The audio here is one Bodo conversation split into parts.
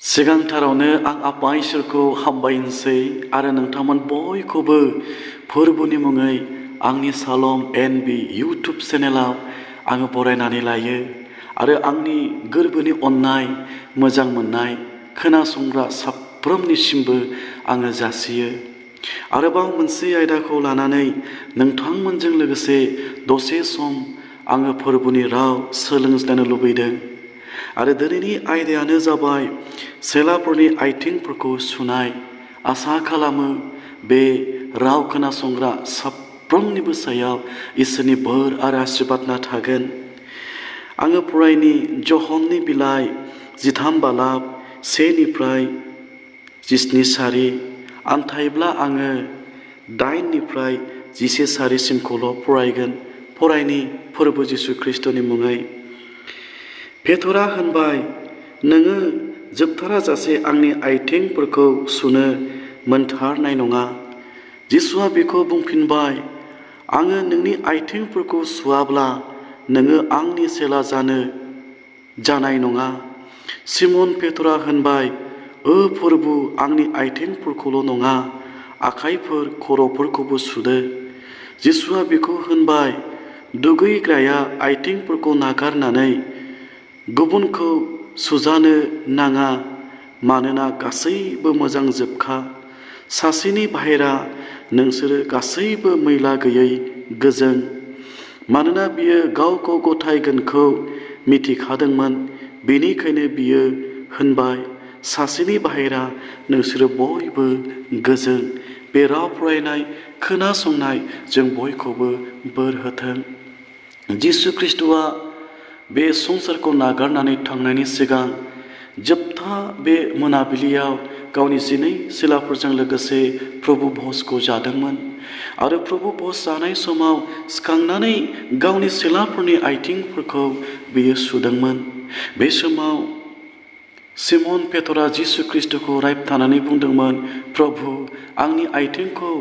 सिगांथारावनो आं आफा इसोरखौ हामबायनोसै आरो नोंथांमोन बयखौबो फोरबोनि मुङै आंनि सालम एनबि इउटुब चेनेलाव आङो बरायनानै लायो आरो आंनि गोरबोनि अननाय मोजां मोननाय खोनासंग्रा साफ्रोमनिसिमबो आङो जासियो। आरोबाव मोनसे आयदाखौ लानानै नोंथांमोनजों लोगोसे दसे सम आङो फोरबोनि राव सोलोंज्लायनो लुबैदों। आरो दिनैनि आयदायानो जाबाय सेलाफोरनि आथिंफोरखौ सुनाय। आसा खालामो बे राव खोनासंग्रा साफ्रोमनिबो सायाव इसोरनि बोर आरो आशीर्बादना थागोन। आङो फरायनि ज'हननि बिलाइ 13 बालाब 1 - 17 सारि आन्थायब्ला आङो 8 - 11 सारिसिमखौल' फरायगोन। फरायनि फोरबो जिसु ख्रिस्ट'नि मुङै। पेटरा होनबाय, नोङो जोबथाराजासे आंनि आथिंफोरखौ सुनो मोनथारनाय नङा। जिसुआ बिखौ बुंफिनबाय, आङो नोंनि आथिंफोरखौ सुवाब्ला नोङो आंनि चेला जानाय नङा। सिमन पेटरा होनबाय, फोरबु, आंनि आथिंफोरखौल' नङा, आखाइफोर खर'फोरखौबो सुदो। जिसुआ बिखौ होनबाय, दुगैग्राया आथिंफोरखौ नागारनानै गुबुनखौ सुजानो नाङा, मानोना गासैबो मोजां जोबखा। सासेनि बाहेरा नोंसोरो गासैबो मैला गैयै गोजों। मानोना बियो गावखौ गथायगोनखौ मिथिखादोंमोन, बेनिखायनो बियो होनबाय, सासेनि बाहेरा नोंसोरो बयबो गोजों। बे राव फरायनाय खोनासंनाय जों बयखौबो बोर होथों। जिसु ख्रिस्ट'आ बे संसारखौ नागारनानै थांनायनि सिगां जोबथा बे मोनाबिलियाव गावनि 12 चेलाफोरजों लोगोसे प्रभु भजखौ जादोंमोन। आरो प्रभु भज जानाय समाव सिखांनानै गावनि चेलाफोरनि आथिंफोरखौ बियो सुदोंमोन। बे समाव सिमन पेटरा जिसु ख्रिस्ट'खौ रायबथानानै बुंदोंमोन, प्रभु, आंनि आथिंखौ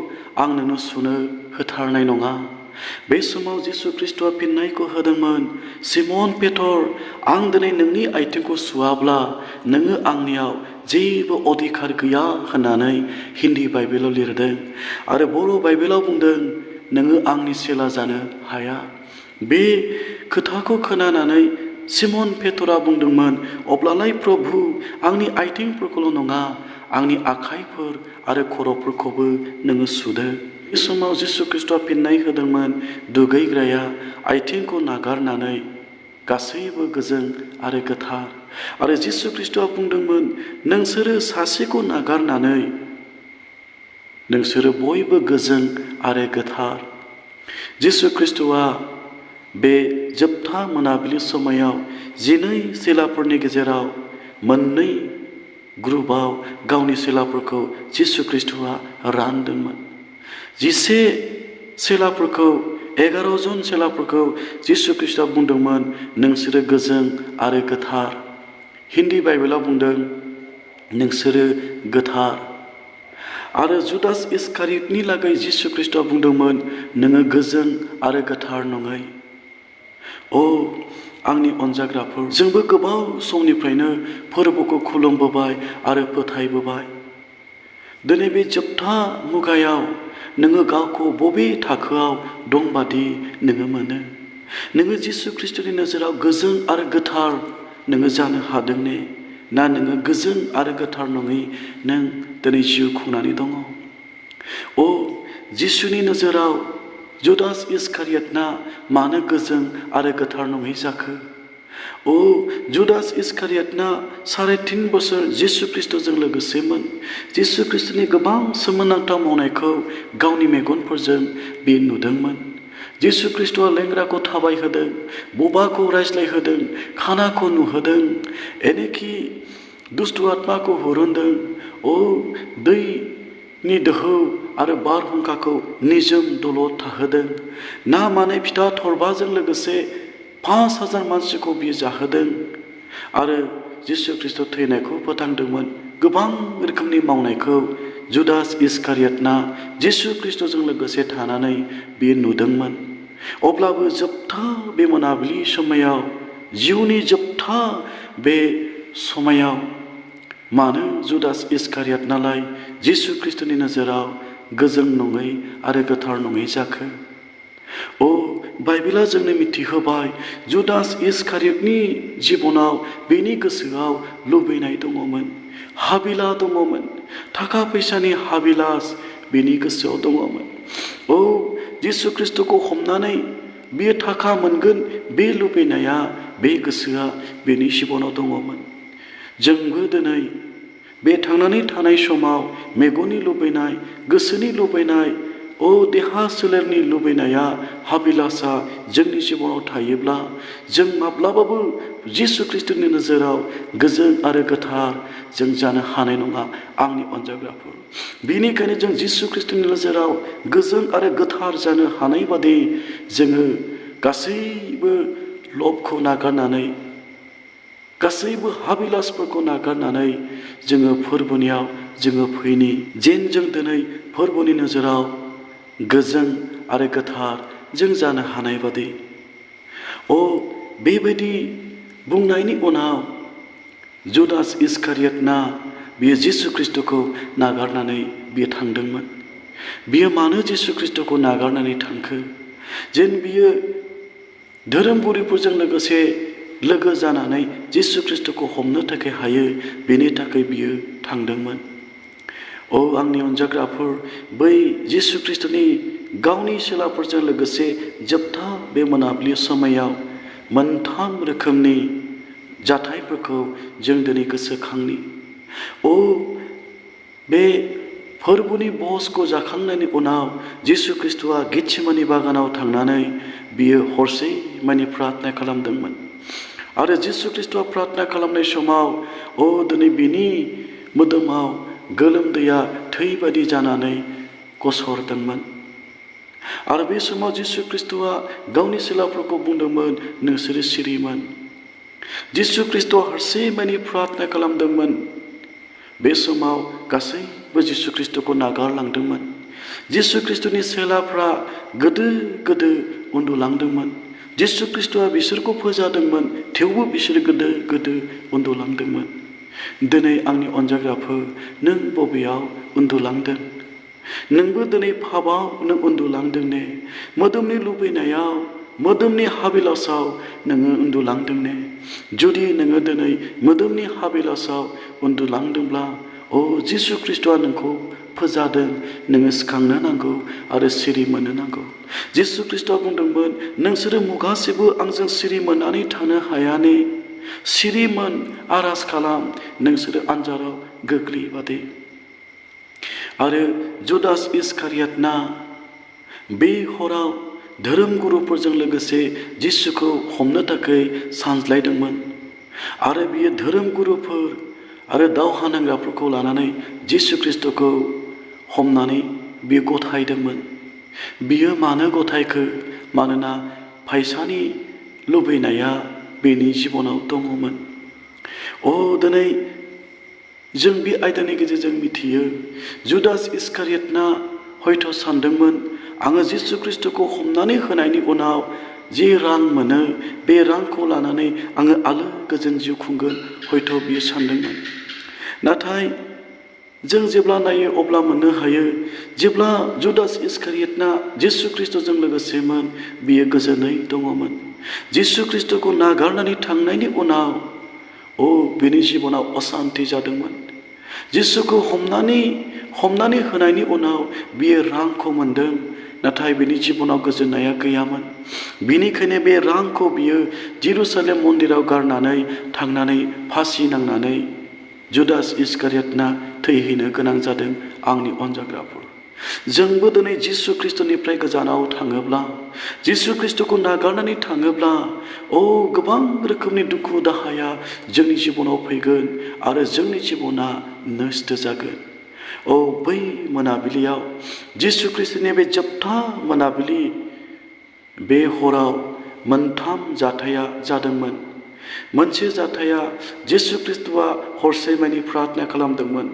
आं नोंनो सुनो होथारनाय नङा। बे समाव जिसु ख्रिस्ट'आ फिननायखौ होदोंमोन, सिमन पेटर, आं दिनै नोंनि आथिंखौ सुवाब्ला नोङो आंनियाव जेबो अधिकार गैया होननानै हिन्दी बाइबेलाव लिरदों। आरो बर' बाइबेलाव बुंदों, नोङो आंनि चेला जानो हाया। बे खोथाखौ खोनानानै सिमन पेटरा बुंदोंमोन, अब्लालाय प्रभु, आंनि आथिंफोरखौल' नङा, आंनि आखाइफोर आरो खर'फोरखौबो नोङो सुदो। बे समाव जिसु ख्रिस्ट'आ फिननाय होदोंमोन, दुगैग्राया आथिंखौ नागारनानै गासैबो गोजों आरो गोथार। आरो जिसु ख्रिस्ट'आ बुंदोंमोन, नोंसोरो सासेखौ नागारनानै नोंसोरो बयबो गोजों आरो गोथार। जिसु ख्रिस्ट'आ बे जोबथा मोनाबिलि समायाव 12 चेलाफोरनि गेजेराव मोननै ग्रुपआव गावनि चेलाफोरखौ जिसु ख्रिस्ट'आ रानदोंमोन। 11 चेलाफोरखौ 11 जन चेलाफोरखौ जिसु ख्रिस्ट'आ बुंदोंमोन, नोंसोरो गोजों आरो गोथार। हिन्दी बाइबेलाव बुंदों, नोंसोरो गोथार। आरो जुदास इस्कारियोतनि लागै जिसु ख्रिस्ट'आ बुंदोंमोन, नोङो गोजों आरो गोथार नङै। आंनि अनजाग्राफोर, जोंबो गोबाव समनिफ्रायनो फोरबोखौ खुलुमबोबाय आरो फोथायबोबाय। दिनै बे जोबथा मुगायाव नोङो गावखौ बबे थाखोआव दंबादि नोङो मोनो? नोङो जिसु ख्रिस्ट'नि नोजोराव गोजों आरो गोथार नोङो जानो हादों ने? ना नोङो गोजों आरो गोथार नङै नों दिनै जिउ खुंनानै दङ? जिसुनि नोजोराव जुदास इस्कारियोतआ मानो गोजों आरो गोथार नङै जाखो? जुदास इस्कारियोतआ 3.5 बोसोर जिसु ख्रिस्ट'जों लोगोसेमोन। जिसु ख्रिस्ट'नि गोबां सोमोनांथाव मावनायखौ गावनि मेगनफोरजों बे नुदोंमोन। जिसु ख्रिस्ट'आ लेंग्राखौ थाबायहोदों, बबाखौ रायज्लायहोदों, खानाखौ नुहोदों, एनेखि दुष्ट आत्माखौ हुरुनदों। दैनि दोहौ आरो बारहुंखाखौ निजोम दलद थाहोदों। ना मानै फिथा थरबाजों लोगोसे 5000 मानसिखौ बियो जाहोदों। आरो जिसु ख्रिस्ट' थैनायखौ फोथांदोंमोन। गोबां रोखोमनि मावनायखौ जुदास इस्कारियोतआ जिसु ख्रिस्ट'जों लोगोसे थानानै बियो नुदोंमोन। अब्लाबो जोबथा बे मोनाबिलि समायाव, जिउनि जोबथा बे समायाव मानो जुदास इस्कारियातनालाय जिसु ख्रिस्ट'नि नोजोराव गोजों नङै आरो गोथार नङै जाखो? बाइबेला जोंनो मिथिहोबाय जुदास इस्कारियतनि जिबनाव बेनि गोसोआव लुबैनाय दङमोन, हाबिला दङमोन, थाखा फैसानि हाबिलास बेनि गोसोआव दङमोन। जिसु ख्रिस्ट'खौ हमनानै बियो थाखा मोनगोन बे लुबैनाया, बे गोसोआ बेनि जिबनाव दङमोन। जोंबो दिनै बे थांनानै थानाय समाव मेगननि लुबैनाय, गोसोनि लुबैनाय, देहा सोलेरनि लुबैनाया, हाबिलासा जोंनि जिबनाव थायोब्ला जों माब्लाबाबो जिसु ख्रिस्ट'नि नोजोराव गोजों आरो गोथार जों जानो हानाय नङा आंनि अनजाग्राफोर। बेनिखायनो जों जिसु ख्रिस्ट'नि नोजोराव गोजों आरो गोथार जानो हानाय बादि जोङो गासैबो लबखौ नागारनानै, गासैबो हाबिलासफोरखौ नागारनानै जोङो फोरबोनियाव जोङो फैनि, जेन जों दिनै फोरबोनि नोजोराव गोजों आरो गोथार जों जानो हानाय बादि। बेबायदि बुंनायनि उनाव जुदास इस्कारियतना बियो जिसु ख्रिस्ट'खौ नागारनानै बियो थांदोंमोन। बियो मानो जिसु ख्रिस्ट'खौ नागारनानै थांखो? जेन बियो धोरोमगुरुफोरजों लोगोसे लोगो जानानै जिसु ख्रिस्ट'खौ हमनो थाखाय हायो, बेनि थाखाय बियो थांदोंमोन। आंनि अनजाग्राफोर, बै जिसु ख्रिस्ट'नि गावनि सेलाफोरजों लोगोसे जोबथा बे मोनाबिलि समायाव मोनथाम रोखोमनि जाथायफोरखौ जों दिनै गोसोखांनि। बे फोरबोनि भजखौ जाखांनायनि उनाव जिसु ख्रिस्ट'आ गेतसेमानि बागानाव थांनानै बियो हरसे मानि प्रार्थना खालामदोंमोन। आरो जिसु ख्रिस्ट'आ प्रार्थना खालामनाय समाव दिनै बिनि मोदोमाव गोलोमदैया थै बायदि जानानै गसरदोंमोन। आरो बे समाव जिसु ख्रिस्ट'आ गावनि सेलाफोरखौ बुंदोंमोन, नोंसोरो सिरिमोन। जिसु ख्रिस्ट'आ हरसे मानि प्रार्थना खालामदोंमोन। बे समाव गासैबो जिसु ख्रिस्ट'खौ नागारलांदोंमोन। जिसु ख्रिस्ट'नि सेलाफ्रा गोदो गोदो उन्दुलांदोंमोन। जिसु ख्रिस्ट'आ बिसोरखौ फोजादोंमोन, थेवबो बिसोर गोदो गोदो उन्दुलांदोंमोन। दिनै आंनि अनजाग्राफोर, नों बबेयाव उन्दुलांदों? नोंबो दिनै पापआव नों उन्दुलांदों ने? मोदोमनि लुबैनायाव, मोदोमनि हाबिलासाव नोङो उन्दुलांदों ने? जुदि नोङो दिनै मोदोमनि हाबिलासाव उन्दुलांदोंब्ला जिसु ख्रिस्ट'आ नोंखौ फोजादों, नोङो सिखांनो नांगौ आरो सिरि मोननो नांगौ। जिसु ख्रिस्ट'आ बुंदोंमोन, नोंसोरो मुगासेबो आंजों सिरि मोननानै थानो हाया ने? सिरिमोन, आरज खालाम, नोंसोरो आन्जाराव गोग्लैबादि। आरो जुदास इस्कारियतना बे हराव धोरोमगुरुफोरजों लोगोसे जिसुखौ हमनो थाखाय सानज्लायदोंमोन। आरो बियो धोरोमगुरुफोर आरो दावहा नांग्राफोरखौ लानानै जिसु ख्रिस्ट'खौ हमनानै बियो गथायदोंमोन। बियो मानो गथायखो? मानोना फैसानि लुबैनाया बेनि जिबनाव दङमोन। दिनै जों बे आयदानि गेजेरजों मिथियो, जुदास इस्कारियतना हयथ' सानदोंमोन, आङो जिसु ख्रिस्ट'खौ हमनानै होनायनि उनाव जि रां मोनो, बे रांखौ लानानै आङो आलो गोजोन जिउ खुंगोन, हयथ' बियो सानदोंमोन। नाथाय जों जेब्ला नायो अब्ला मोननो हायो, जेब्ला जुदास इस्कारियतना जिसु ख्रिस्ट'जों लोगोसेमोन, बियो गोजोनै दङमोन। जिसु ख्रिस्ट'खौ नागारनानै थांनायनि उनाव बिनि जिबनाव असान्ति जादोंमोन। जिसुखौ हमनानै होनायनि उनाव बियो रांखौ मोनदों, नाथाय बिनि जिबनाव गोजोननाया गैयामोन। बिनिखायनो बे रांखौ बियो जेरुसालेम मन्दिराव गारनानै थांनानै फासि नांनानै जुदास इस्कारियतना थैहैनो गोनां जादों। आंनि अनजाग्राफोर, जोंबो दिनै जिसु ख्रिस्ट'निफ्राय गोजानाव थाङोब्ला, जिसु ख्रिस्ट'खौ नागारनानै थाङोब्ला गोबां रोखोमनि दुखु दाहाया जोंनि जिबनाव फैगोन आरो जोंनि जिबना नस्थ' जागोन। बै मोनाबिलियाव जिसु ख्रिस्ट'नि बे जोबथा मोनाबिलि, बे हराव मोनथाम जाथाया जादोंमोन। मोनसे जाथाया जिसु ख्रिस्ट'आ हरसे मानि प्रार्थना खालामदोंमोन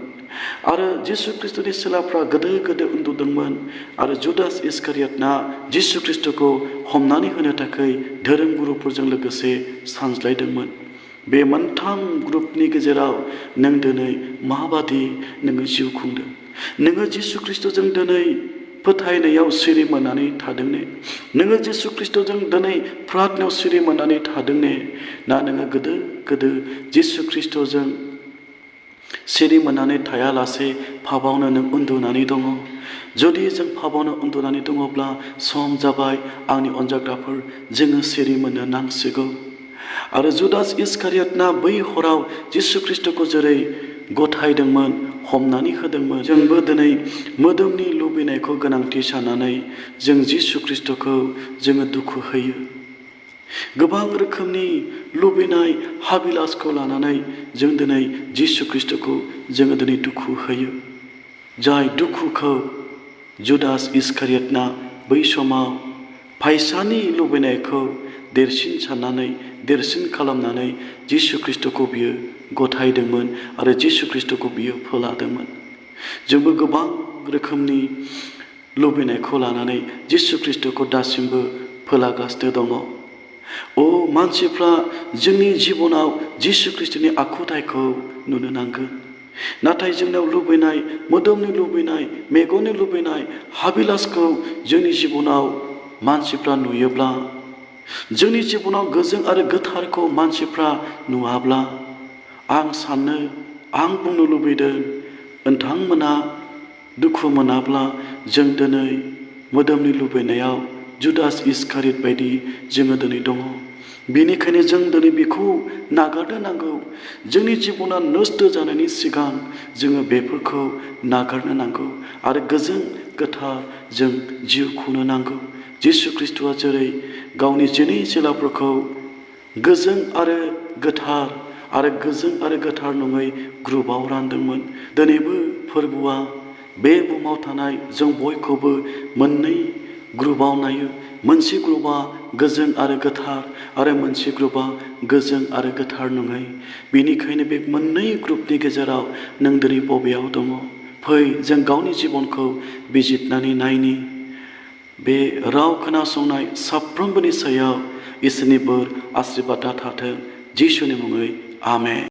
आरो जिसु ख्रिस्ट'नि सेलाफ्रा गोदो गोदो उन्दुदोंमोन आरो जुदास इस्कारियतना जिसु ख्रिस्ट'खौ हमनानै होनो थाखाय धोरोमगुरुफोरजों लोगोसे सानज्लायदोंमोन। बे मोनथाम ग्रुपनि गेजेराव नों दिनै माबादि नोङो जिउ खुंदों? नोङो जिसु ख्रिस्ट'जों दिनै फोथायनायाव सिरि मोननानै थादों ने? नोङो जिसु ख्रिस्ट'जों दिनै प्रार्थनायाव सिरि मोननानै थादों ने? ना नोङो गोदो जिसु ख्रिस्ट'जों सिरि मोननानै थायालासे पापावनो नों उन्दुनानै दङ? जुदि जों पापावनो उन्दुनानै दङब्ला सम जाबाय आंनि अनजाग्राफोर, जोङो सिरि मोननो नांसिगौ। आरो जुदास इस्कारियतना बै हराव जिसु ख्रिस्ट'खौ जेरै गथायदोंमोन, हमनानै होदोंमोन, जोंबो दिनै मोदोमनि लुबैनायखौ गोनांथि साननानै जों जिसु ख्रिस्ट'खौ जोङो दुखु होयो। गोबां रोखोमनि लुबैनाय हाबिलासखौ लानानै जों दिनै जिसु ख्रिस्ट'खौ जोङो दिनै दुखु होयो। जाय दुखुखौ जुदास इस्कारियतना बै समाव फैसानि लुबैनायखौ देरसिन साननानै, देरसिन खालामनानै जिसु ख्रिस्ट'खौ बियो गथायदोंमोन आरो जिसु ख्रिस्ट'खौ बियो फोलादोंमोन। जोंबो गोबां रोखोमनि लुबैनायखौ लानानै जिसु ख्रिस्ट'खौ दासिमबो फोलागासिनो दङ। मानसिफ्रा जोंनि जिबनाव जिसु ख्रिस्ट'नि आखुथायखौ नुनो नांगोन। नाथाय जोंनाव लुबैनाय, मोदोमनि लुबैनाय, मेगननि लुबैनाय, हाबिलासखौ जोंनि जिबनाव मानसिफ्रा नुयोब्ला, जोंनि जिबनाव गोजों आरो गोथारखौ मानसिफ्रा नुवाब्ला, आं बुंनो लुबैदों, नोंथांमोना दुखु मोनाब्ला जों दिनै मोदोमनि लुबैनायाव जुदास इस्कारियत बायदि जोङो दिनै दङ। बेनिखायनो जों दिनै बेखौ नागारनो नांगौ। जोंनि जिबना नस्थ जानायनि सिगां जोङो बेफोरखौ नागारनो नांगौ आरो गोजों गोथार जों जिउ खुंनो नांगौ। जिसु ख्रिस्ट'आ जेरै गावनि जिनै चेलाफोरखौ गोजों आरो गोथार नङै ग्रुपआव रानदोंमोन। दिनैबो फोरबोआ बे बुहुमाव थानाय जों बयखौबो मोननै ग्रुपआव नायो। मोनसे ग्रुपआ गोजों आरो गोथार आरो मोनसे ग्रुपआ गोजों आरो गोथार नङै। बेनिखायनो बे मोननै ग्रुपनि गेजेराव नों दिनै बबेयाव दङ? फै जों गावनि जिबनखौ बिजिरनानै नायनि। बे राव खोनासंनाय साफ्रोमबोनि सायाव इसोरनि बोर आशीर्बादआ थाथों। जिसुनि मुङै आमेन।